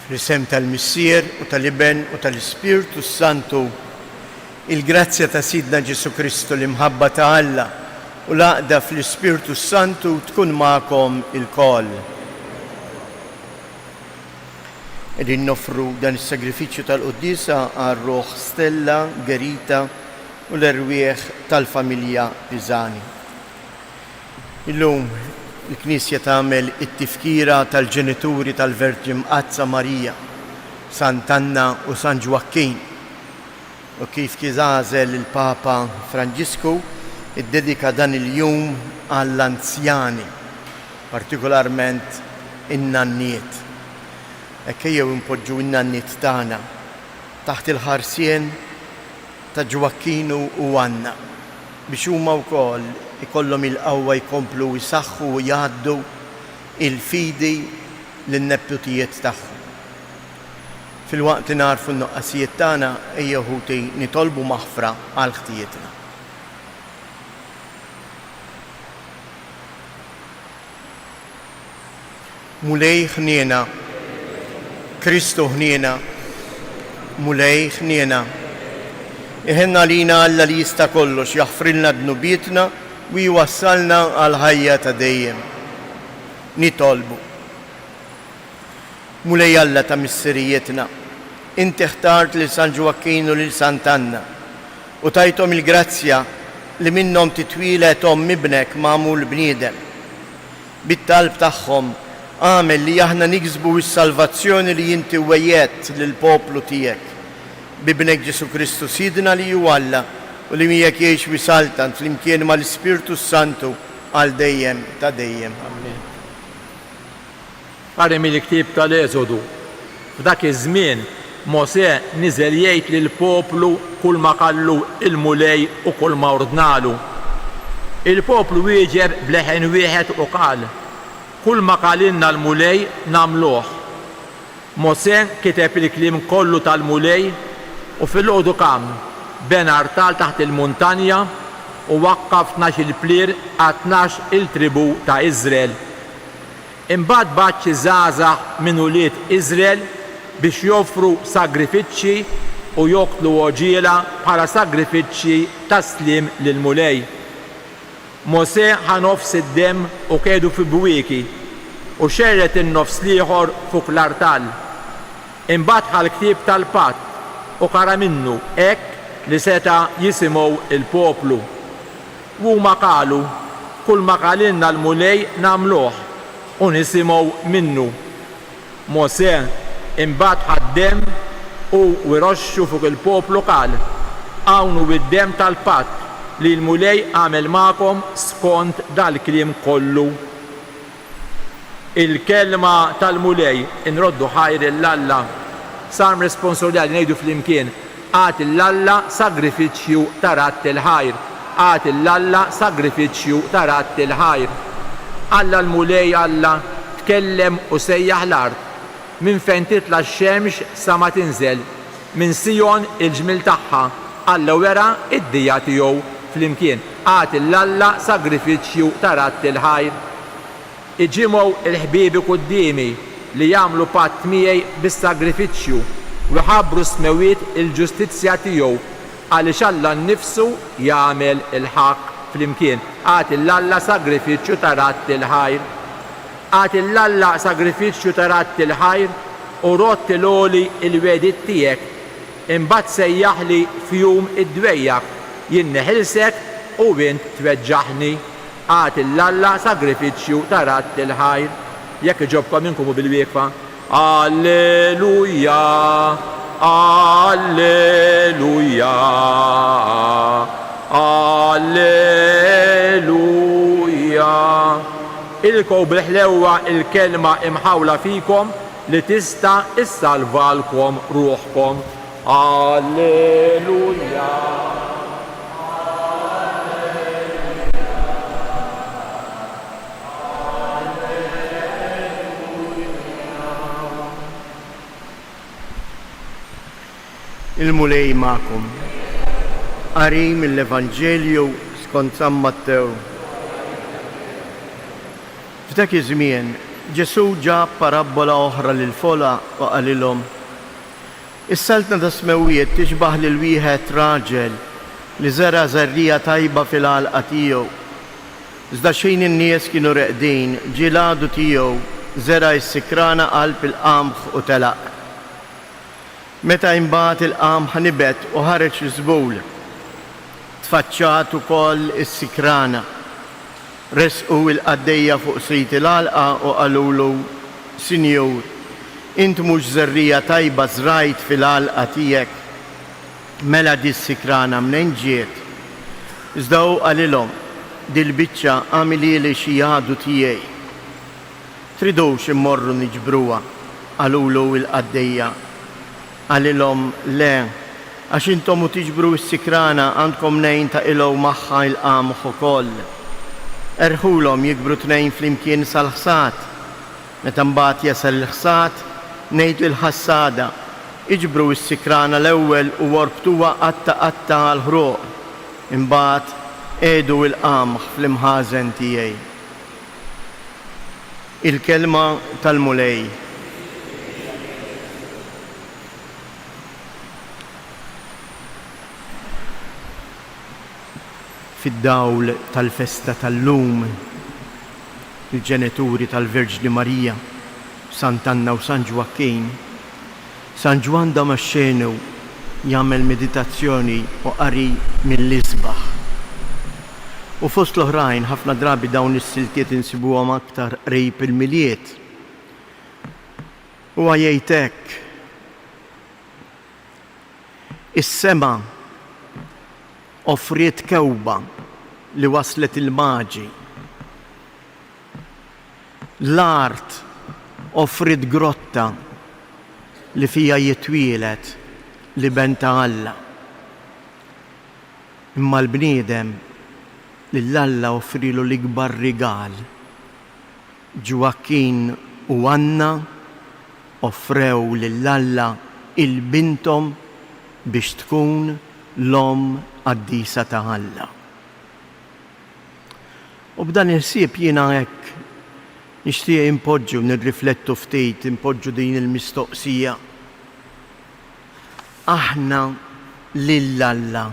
Fl-isem tal-Missier u tal-Iben u tal-Ispirtu Santu, il-grazzja ta' Sidna Ġesu Kristu l-imħabba ta' Alla u l-għaqda fl-Ispirtu Santu tkun magħkom il-koll. Qegħdin nofru dan is-sagrifiċċju tal-Qudiesa għar-Ruħ Stella, Gerita u l-erwieħ tal-familja Pisani. Illum il-Knisja tagħmel it-tifkira tal-ġenituri tal-Verġin Qazza Marija, Sant'Anna u San Ġwakkin, u kif kieżażel il-Papa Franġisku iddedika dan il-jum għall-anzjani, partikolarment in-nanniet. Ejjew impoġġu in-nanniet tagħna taħt il-ħarsien ta' Ġwakkinu u Anna biex huma wkoll ikollhom il-qawwa jkomplu jsaħħu u jgħaddu il-fidi lin-nepputijiet tagħhom. Filwaqt li narfu n-nuqqasijiet tagħna ejjew ħuti nitolbu maħfra għal ħtijietna. Mulej ħniena, Kristu ħniena, mulej ħniena. Iħenna lina Alla li jista' kollox jaħfrilna dnubietna u jwassalna għal ħajja ta' dejjem. Nitolbu. Mulej Alla ta' missirijietna, inti ħtart lil San Ġwakkinu lil Sant'Anna u tajthom il-grazzja li minnhom titwilet omm ibnek magħmul bniedem. Bit-talb tagħhom għamel li aħna niksbu s-salvazzjoni li inti wejjed lill-poplu tiegħek. Bibnek Ġesu Kristu Sidna li ju Alla u li miegħek jgħix wisaltant flimkien mal-Ispirtu Santu għal dejjem ta' dejjem. Amen. Qari mill-ktieb tal-Eżodu, f'dak iż-żmien Mosè niżel jgħid lill-poplu kull ma qallu il-mulej u kull ma ordnalu. Il-poplu wieġeb bleħen wieħed u qal: kull ma qalilna l-mulej nagħmluh. Mosè kiteb il-kliem kollu tal-mulej u fil-għodu kam ben artal taħt il-muntanja u waqqaf 12 plier għat 12 il-tribu ta' Izrael. Imbagħad batt xi żgħażagħ minn ulied Izrael biex joffru sagrifiċċji u joqtlu oġiela bħala sagrifiċċji taslim lill-mulej. Mosè ħa nofs id-demm u kedu fi bwieki u xerret in-nofs l-ieħor fuq l-artal. Imbagħad ħal-ktieb tal-patt u kara minnu hekk li seta' jisimgħu il-poplu. Huma qalu: kull ma qalilna l-mulej nagħmluh u nisimgħu minnu. Mosè imbagħad ħad-demm u wiroxxu fuq il-poplu qal: hawn hu id-demm tal-patt li l-mulej għamel magħkom skont dal-kliem kollu. Il-kelma tal-mulej inroddu ħajr l-Alla. Sarm responsabbli ngħidu flimkien: għati l-Alla sagrifiċċju ta' ratt il-ħajr. Għati l-Alla sagrifiċċju ta' ratt il-ħajr. Alla l-mulej Alla tkellem u sejjaħ l-art. Minn fejn titla' x-xemx sa ma tinżel. Minn Sijon il-ġmil tagħha. Alla wera id-dija tiegħu flimkien. Għati l-Alla sagrifiċċju ta' ratt il-ħajr. Iġimgħu il-ħbiebi qudiemi li jagħmlu patt miegħi bis-sagrifiċċju u jħabbru smewiet il-ġustizzja tiegħu għaliex Alla nnifsu jagħmel il-ħaqq flimkien. Għati l-Alla sagrifiċċju ta' ratt il-ħajr. Għati l-Alla sagrifiċċju ta' ratt il-ħajr u rotti l-oli il-wedit tiegħek. Imbagħad sejjaħli fjum id-dwejjaq jien neħilsek u int tweġġaħni. Għati l-Alla sagrifiċċju ta' ratt il-ħajr. Jekk iġobkom inkumu bil-wieqfa: Alleluja, Alleluja, Alleluja. Ilkow bil-ħlewwa il-kelma imħawla fikom li tista' issalvalkom ruħkom. Alleluja. Il-mulej magħkom. Qari mill-Evanġelju skont San Mattew. F'dak iż-żmien Ġesu ġab parabola oħra lil fola u qalilhom: Is-saltna ta' smewijiet tixbaħ lil wieħed raġel li żera żerrija tajba fil-għalqa tiegħu. Iżda xejn in-nies kienu reqdin, ġie l-għadu tiegħu żera s-sikrana qalb il-qamħ u telaq. Meta imbagħad il-qamħ nibet u ħareġ żbul, tfaċċat ukoll is-sikrana. Resqu l-qaddejja fuq sejt il-għalqa u qalulu: Sinjur, int mhux żerrija tajba żrajt fil-għalqa tiegħek, mela di s-sikrana mnejn ġiet? Iżda hu qalilhom: Dil-biċċa għamilieli xi għadu tiegħi. Tridux immorru niġbruha? Qalulu l-qaddejja. Qalilhom: Le, għax intom u tiġbru s-sikrana għandkom nejn ta' ilgħu magħha l-qamħ ukoll. Erħulhom jikbru tnejn flimkien sal-ħsad. Meta mbagħad jasal il-ħsad, ngħid lill-ħassada: Iġbru s-sikrana l-ewwel u worbtuha qatta għall-ħruq. Imbagħad għedu l-qamħ fl-imħażen tiegħi. Il-kelma tal-mulej. Fid-dawl tal-festa tal-lum, il-ġenituri tal-Verġni Marija, Sant'Anna u San Ġuakkin, San Ġwan Damaxxenu jagħmel meditazzjoni u qari mill-isbaħ. U fost l-oħrajn ħafna drabi dawn is-siltiet insibuhom aktar qrib il-miliet. U jgħid hekk: Is-sema offriet kewba li waslet il-maġi. L-art offrit grotta li fija jitwielet li benta Alla. Imma l-bniedem lill-Alla offrilu l-ikbar rigal. Ġuakkin u Anna offrew lill-Alla il-bintom biex tkun l-om qaddisa ta' Alla. U b'dan il-sieb jiena hekk nixtieq impoġġu nirriflettu ftit, impoġġu din il-mistoqsija. Aħna lill-Alla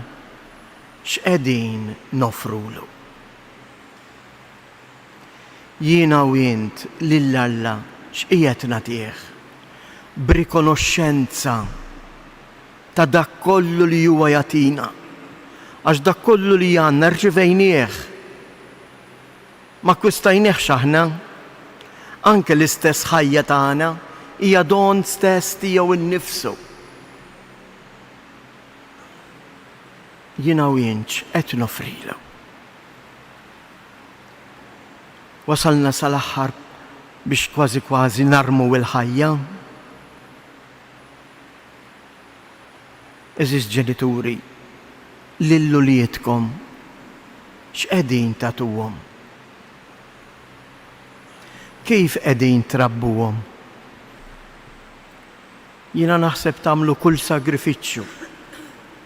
x'qegħdin nofrulu? Jiena u int lill-Alla x'qiegħed nagħtih? B'rikonoxxenza ta' dak kollu li huwa jagħtina. Għax dak kollu li għandna rċivejnieh. Ma kwistajniex aħna. Anke l-istess ħajja tagħna hija don stess tiegħu innifsu. Jiena u int qed nofrilu. Wasalna sal-aħħar biex kważi narmu l-ħajja. Eżis ġenituri, lill-ulietkom x'qegħdin tagħtuhom? Kif qegħdin trabbuhom? Jiena naħseb tagħmlu kull sagrifiċċju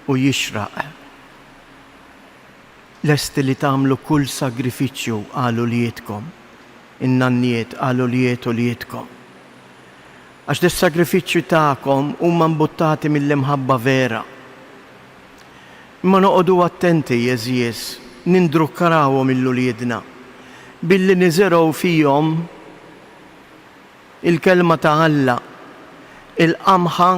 u jixraq. Lesti li tagħmlu kull sagrifiċċju għal ulietkom, in-nannijiet għal uliet ulietkom. Għax dis-sagrifiċċju tagħkom huma mbuttati mill-imħabba vera. Imma noqogħdu attenti jeżies, nindrukkarawhom il-uliedna billi niżergħu fihom il-kelma ta' Alla, il-qamħa,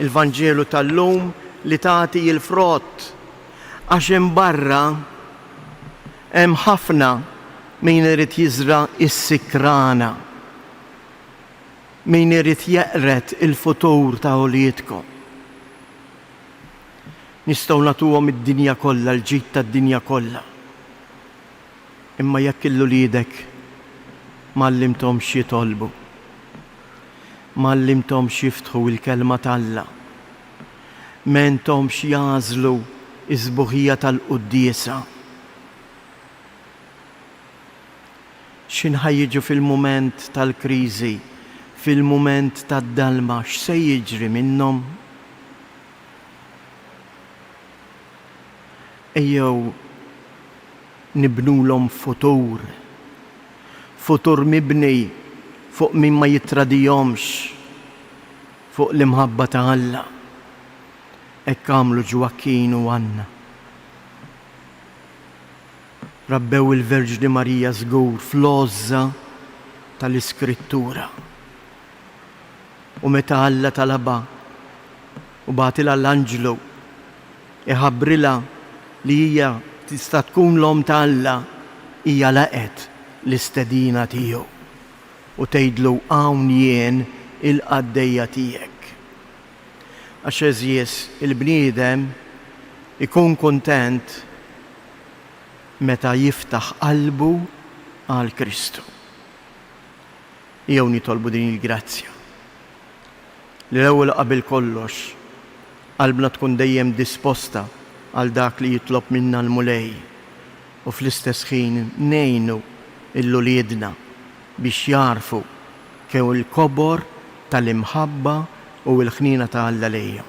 il-Vanġelu tal-lum li tagħti il-frott. Għax hemm barra hemm ħafna min irid jiżra s-sikrana, min irid jeqret il-futur ta' uliedkom. Nistgħu nagħtuhom id-dinja kollha, l-ġid tad-dinja kollha. Imma jekk il-uliedek m'allimthomx jitolbu, m'allimthomx jiftħu l-kelma tal-Alla, m'għenthomx jażlu iż-sbuħija tal-quddiesa. X'inħajjiġu fil-mument tal-kriżi, fil-mument tad-dalma, x'se jiġri minnhom? Ejjew nibnulhom futur mibni fuq min ma jitradijomx, fuq l-imħabba ta' Alla. Hekk għamlu Ġwakkin u Anna. Rabbew il-Verġni Marija żgur fl-għoża tal-Iskrittura. U meta Alla talaba u bagħtilha l-anġlu iħabbrilha li hija tista' tkun l-om ta' Alla, hija laqet l-istedina tiegħu u tgħidlu hawn jien il-qaddejja tiegħek. Għax eżies il-bniedem ikun kuntent meta jiftaħ qalbu għal Kristu. Jew nitolbu din il-grazzja li l-ewwel qabel kollox qalbna tkun dejjem disposta għal dak li jitlob minna l-mulej u fl-istess ħin ngħinu l-uliedna biex jarfu kemm il-kobor tal-imħabba u l-ħnina ta' Alla lejhom.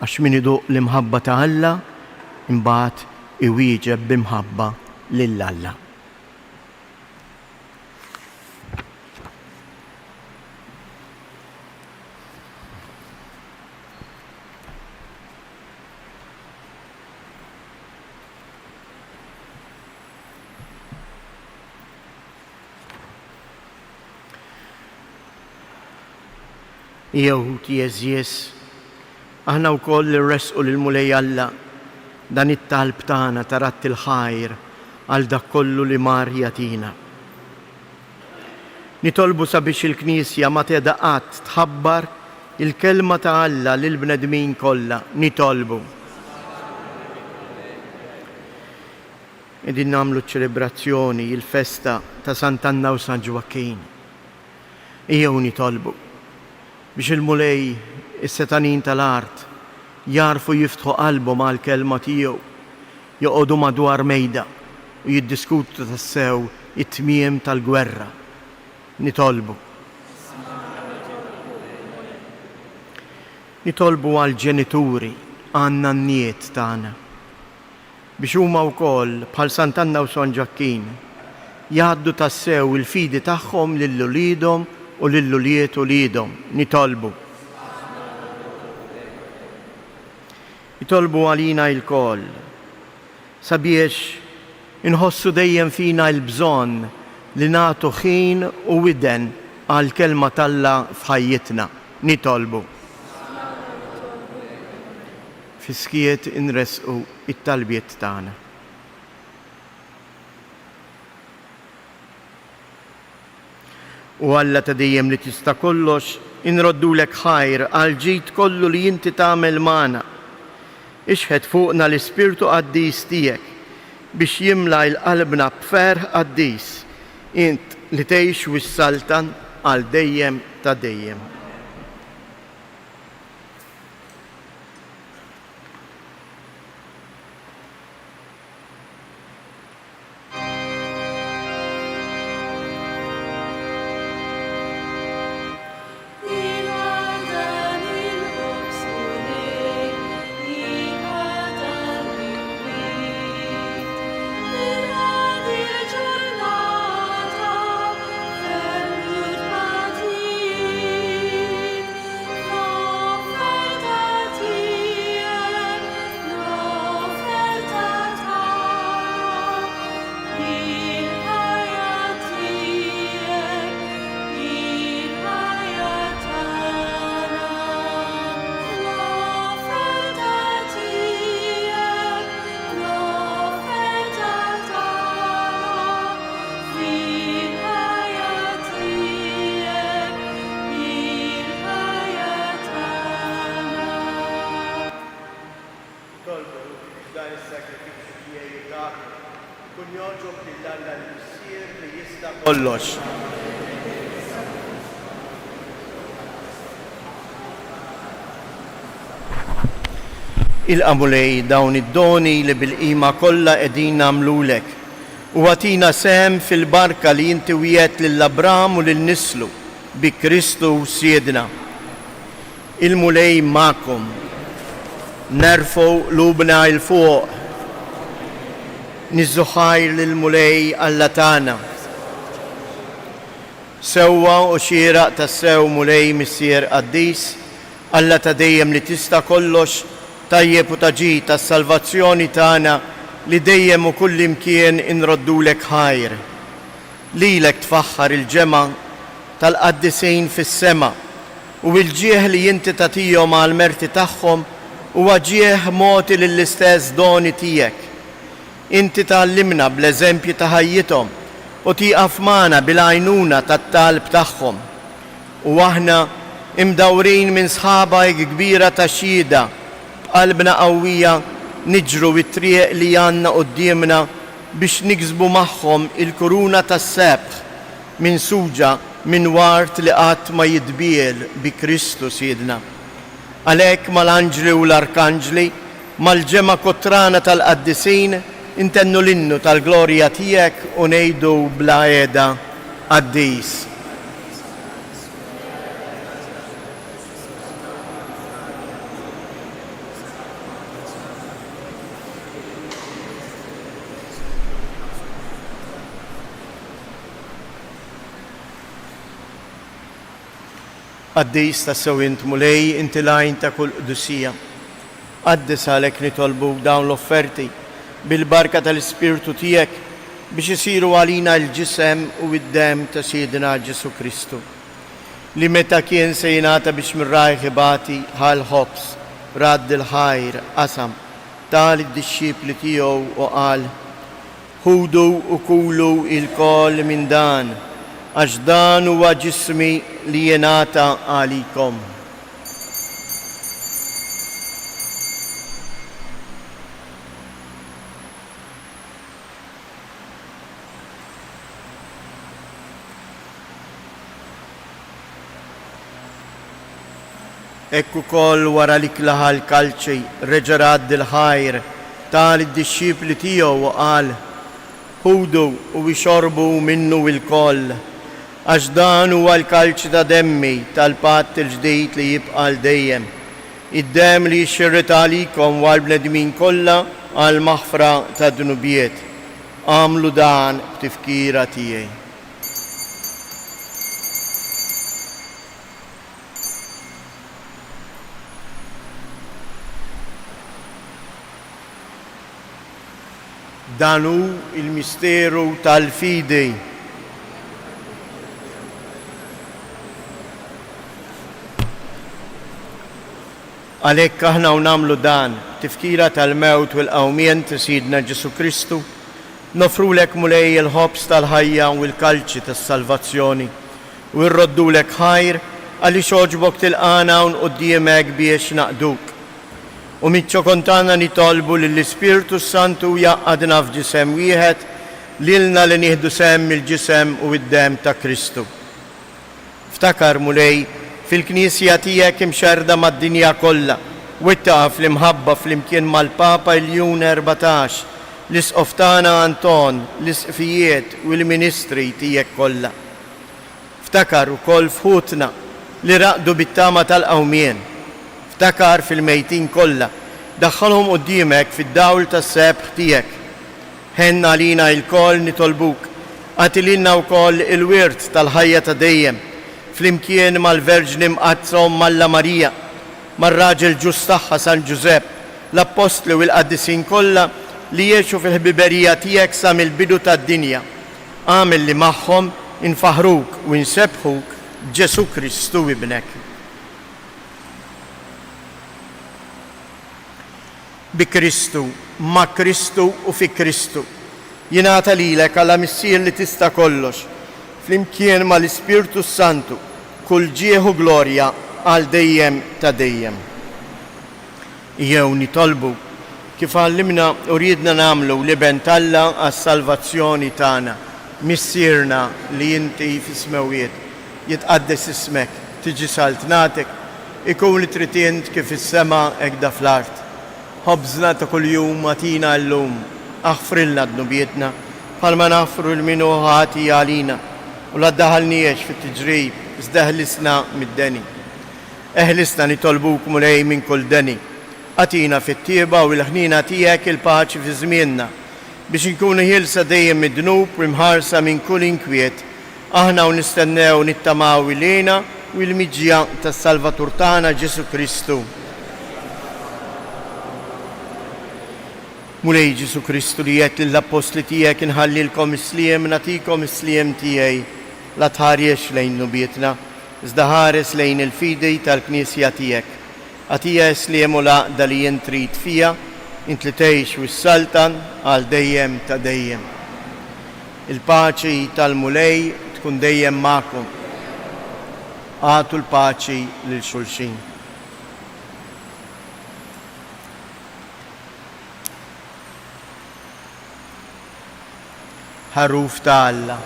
Għax min iduq l-imħabba ta' Alla imbagħad iwieġeb b'imħabba lil Alla. Jehud jeżjes, aħna wkoll irresqu lill-mulej Alla dan it-talb tagħna ta' ratt il-ħajr għal dak kollu li mar jagħtina. Nitolbu sabiex il-Knisja ma teda qatt tħabbar il-kelma ta' Alla lil bnedmin kollha, nitolbu. Qegħdin nagħmlu ċelebrazzjoni il-festa ta' Sant'Anna u San Ġwakkin. Ejjew nitolbu biex il-mulej is-setanin tal-art jarfu jiftħu qalbhom għal kelma tiegħu, joqogħdu madwar mejda u jiddiskutu tassew it-tmiem tal-gwerra. Nitolbu. Nitolbu għal ġenituri għandna n-niet tagħna biex huma wkoll bħal Sant'Anna u San Ġwakkin jgħaddu tassew il-fidi tagħhom lil uliedhom u lill-uliet uliedhom. Nitolbu. Nitolbu għalina il-koll sabiex inħossu dejjem fina l-bżonn li nagħtu ħin u widen għal kelma Alla f'ħajjitna. Nitolbu. Fiskiet inresqu it-talbiet tagħna. U Alla ta' dejjem li tista' kollox inroddulek ħajr għal ġid kollu li inti tagħmel magħna. Ixħed fuqna l-Ispirtu Qaddis tiegħek biex jimla l-qalbna b'ferħ qaddis, int li tgħix wis-saltan għal dejjem ta' dejjem. Kollox. Il-qamulej dawn id-doni li bil-qima kollha qegħdin nagħmlulek u għatina sehem fil-barka li inti wiegħed lill-Abraham u lin-nislu bi Kristu siedna. Il-mulej magħkom. Nerfgħu qlubna il fuq. Niżżu ħajr lill-mulej Alla tagħna. sewwa u xieraq tas-sew mulej missier qaddis, Alla ta' dejjem li tista' kollox, tajjeb u taġi tas-salvazzjoni tagħna li dejjem u kull imkien inroddulek ħajr. Lilek tfaħħar il-ġema tal-qaddisejn fis-sema u l-ġieħ li inti tagħtihom għall-merti tagħhom huwa ġieħ mogħti lill-istess doni tiegħek. Inti tgħallimna bl-eżempji ta' ħajjithom u tieqaf magħna bil-għajnuna tat-talb tagħhom. U aħna imdawrin minn sħabajk kbira ta' xhieda b'qalbna qawwija niġru it-triq li għandna qudiemna biex niksbu magħhom il-kuruna tas-sebħ minn suġa minn wart li qatt ma jitbiel bi Kristu Siedna. Għalhekk mal-anġli u l-arkanġli, mal-ġema kottrana tal-qaddisin, intennu l-innu tal-glorja tiegħek u ngħidu bla qiegħda qaddis. Qaddis tas-sew int mulej, inti lajn ta' kull qdusija. Qaddis għalhekk nitolbuk dawn l-offerti bil-barka tal-Ispirtu tiegħek biex isiru għalina l-ġisem u d-dem ta' Siedina Ġesu Kristu. Li meta kien se jingħata biex mir-rajħ ibati ħal ħobs radd il-ħajr qasam tal id-dixxipli tiegħu u qal: ħudu u kulu il-koll minn dan, għax dan huwa ġismi li jingħata għalikom. Ekku koll wara li klaħa l-kalċi reġa' radd il-ħajr tal id-dixxipli tiegħu u qal: ħudu u ixorbu minnu il-koll, għax dan huwa l-kalċi ta' demmi tal-patt il-ġdid li jibqa' dejjem. Id-dem li jxirret għalikom u għall-bnedmin kollha għall-maħfra ta' dnubiet. Għamlu dan b'tifkira tiegħi. Dan hu il-misteru tal-fidi. Għalhekk aħna u nagħmlu dan tifkira tal-mewt u l-qawmien ta' Siedna Ġesu Kristu, nofrulek mulej il-ħobs tal-ħajja u l-kalċi tas-salvazzjoni u nroddulek ħajr għaliex għoġbok tilqana u nquddiemek biex naqduk. U miċ-ċokontana nitolbu lill-Ispirtu Santu jaqgħadna f'ġisem wieħed lilna li nieħdu semm il-ġisem u d-dem ta' Kristu. Ftakar mulej fil-Knisja tiegħek imxerda mad-dinja kollha u ittaqaf fl-imħabba flimkien mal-Papa Iljun 14, l-isqoftana Anton, l-isqfijiet u l-ministri tiegħek kollha. Ftakar ukoll fħutna li raqdu bit-tama tal-qawmien. Ftakar fil-mejtin kollha, daħħalhom quddiemek fid-dawl tas-sebħ tiegħek. Ħenna għalina l-koll nitolbuk, għatililna wkoll il-wirt tal-ħajja ta' dejjem, flimkien mal-Verġni mqazzra Malla Marija, mar-raġel ġust tagħha San Ġusepp, l-Apostli u l-Qaddisin kollha li jgħixu fil-ħbiberija tiegħek sa mill-bidu tad-dinja. Għamel li magħhom infaħruk u nsebħuk Ġesu Kristu ibnek. Bi Kristu, ma' Kristu u fi Kristu, jingħata lilek għala missier li tista' kollox, flimkien mal-Ispirtu Santu, kull ġieħu glorja għal dejjem ta' dejjem. Jew nitolbu kif għallimna u riedna nagħmlu li bentalla għas-salvazzjoni tagħna, missierna li inti fis-smewiet jitqaddes ismek, tiġi saltnatek, ikun li trid int kif is-sema hekk da fl-art. Ħobżna ta' kuljum atina llum, aħfrilna dnubietna bħalma naħfru l-minu ħati għalina u la ddaħalniex fit-tiġrib, żdeħlisna mid-deni. Eħlisna nitolbuk mulej minn kull deni. Atina fit-tieba u l-ħnina tiegħek il-paċi fi żmienna biex inkunu ħielsa dejjem mid-dnub u mħarsa minn kull inkwiet aħna u nistennew nittamaw ilina u l-miġja tas-Salvatur tagħna Ġesu Kristu. Mulej Ġesu Kristu li jgħid lill-apostli tiegħek inħallilkom isliem nagħtikom isliem tiegħi la tħarjex lejn nubietna, iżda ħares lejn il-fidej tal-Knisja tiegħek. Għatija isliem u laqda li jien trid fija, int li tgħix wis-saltan għal dejjem ta' dejjem. Il-paċi tal-mulej tkun dejjem magħkom. Għatu l-paċi lil xulxin. Ħaruf ta' Alla.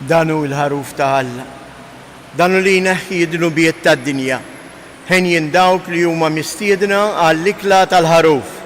Danu l-ħaruf ta' Alla. Danu li jneħħi d-nubiet tad-dinja. Ħen dawk li huma mistiedna għall-ikla tal-ħaruf.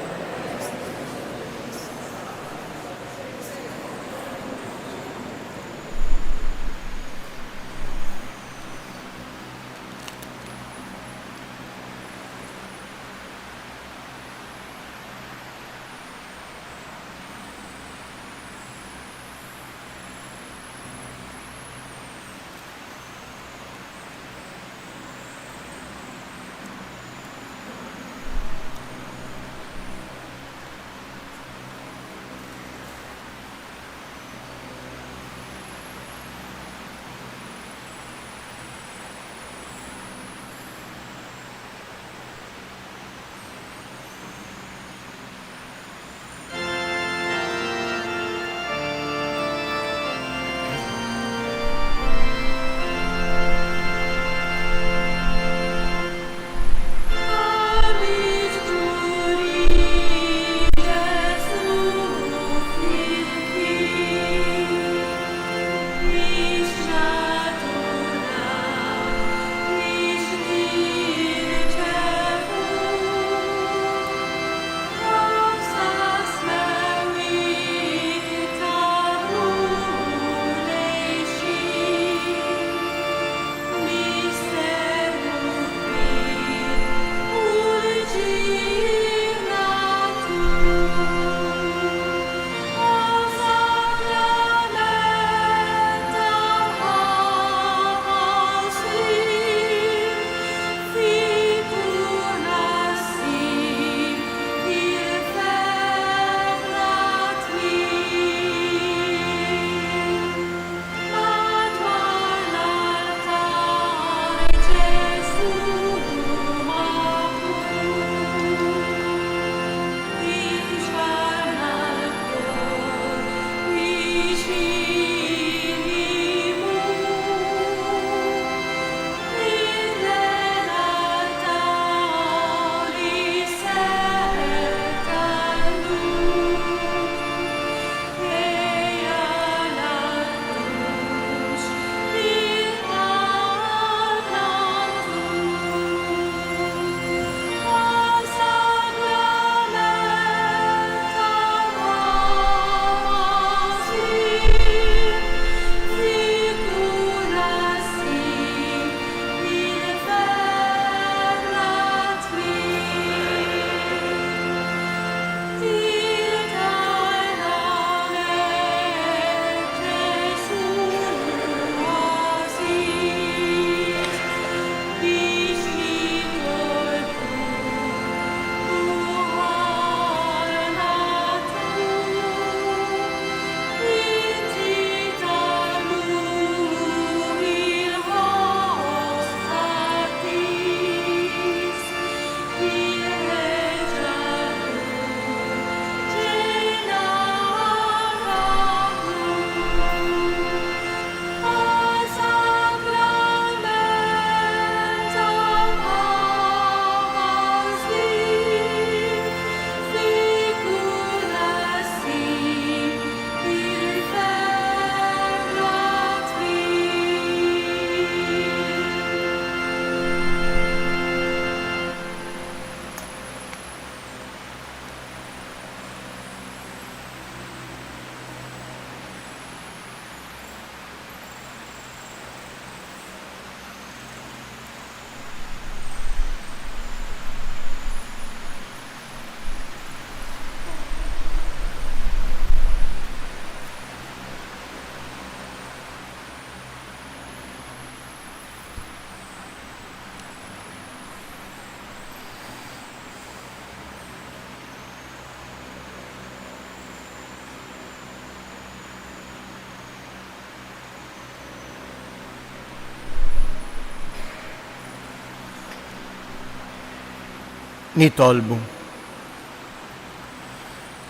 nitolbu.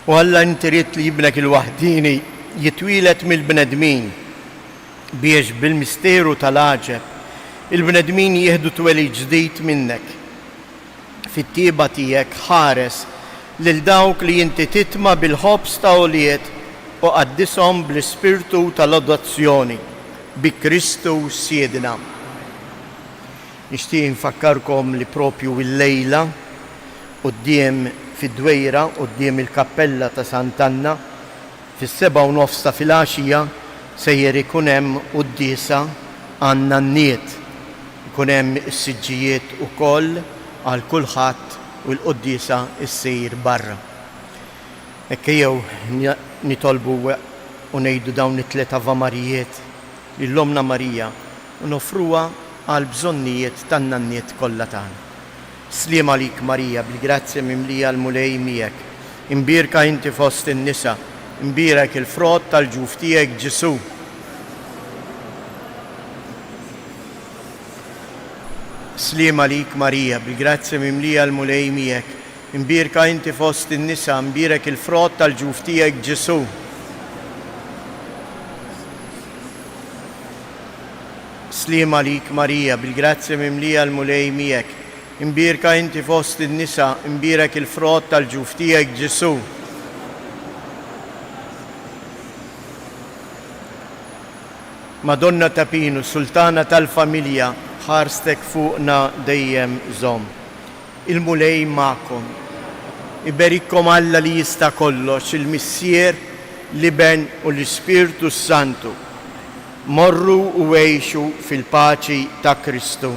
U Alla inti rid li jibnek il-waħdini jitwilet mill-bnedmin biex bil-misteru tal-aġeb il-bnedmin jieħdu tweli ġdid minnek. Fit-tieba tiegħek ħares lil dawk li inti titma bil-ħobs ta' għoliet u qaddishom bl-ispirtu tal-adozzjoni bi Kristu siedna. Nixtieq nfakkarkom li propju il-lejla quddiem fid-dwejra quddiem il-kappella ta' Sant'Anna fis-7:30 ta' filgħaxija sejjer ikun hemm quddiesa għan-nanniet. Ikun hemm is-siġġijiet ukoll għal kulħadd u l-quddiesa ssir barra. Ejjew nitolbu u ngħidu dawn it-tliet avamarijiet lill-Omna Marija u nofruha għal bżonnijiet tan-nanniet kollha tagħna. Sliem għalik Marija, bil-grazzja mimlija l-mulej miegħek. Imbierka inti fost in-nisa, imbierek il-frott tal-ġuf tiegħek Ġesu. Sliem għalik Marija, bil-grazzja mimlija l-mulej miegħek. Imbierka inti fost in-nisa, imbierek il-frott tal-ġuf tiegħek Ġesu. Sliem għalik Marija, bil-grazzja mimlija l-mulej miegħek. Imbierka inti fost in-nisa, imbierek il-frott tal-ġuf tiegħek Ġesu. Madonna ta' Pinu, Sultana tal-familja, ħarstek fuqna dejjem żomm. Il-mulej magħkom. Iberikkom Alla li jista' kollox, il-Missier, l-Iben u l-Ispirtu Santu. Morru u għejxu fil-paċi ta' Kristu.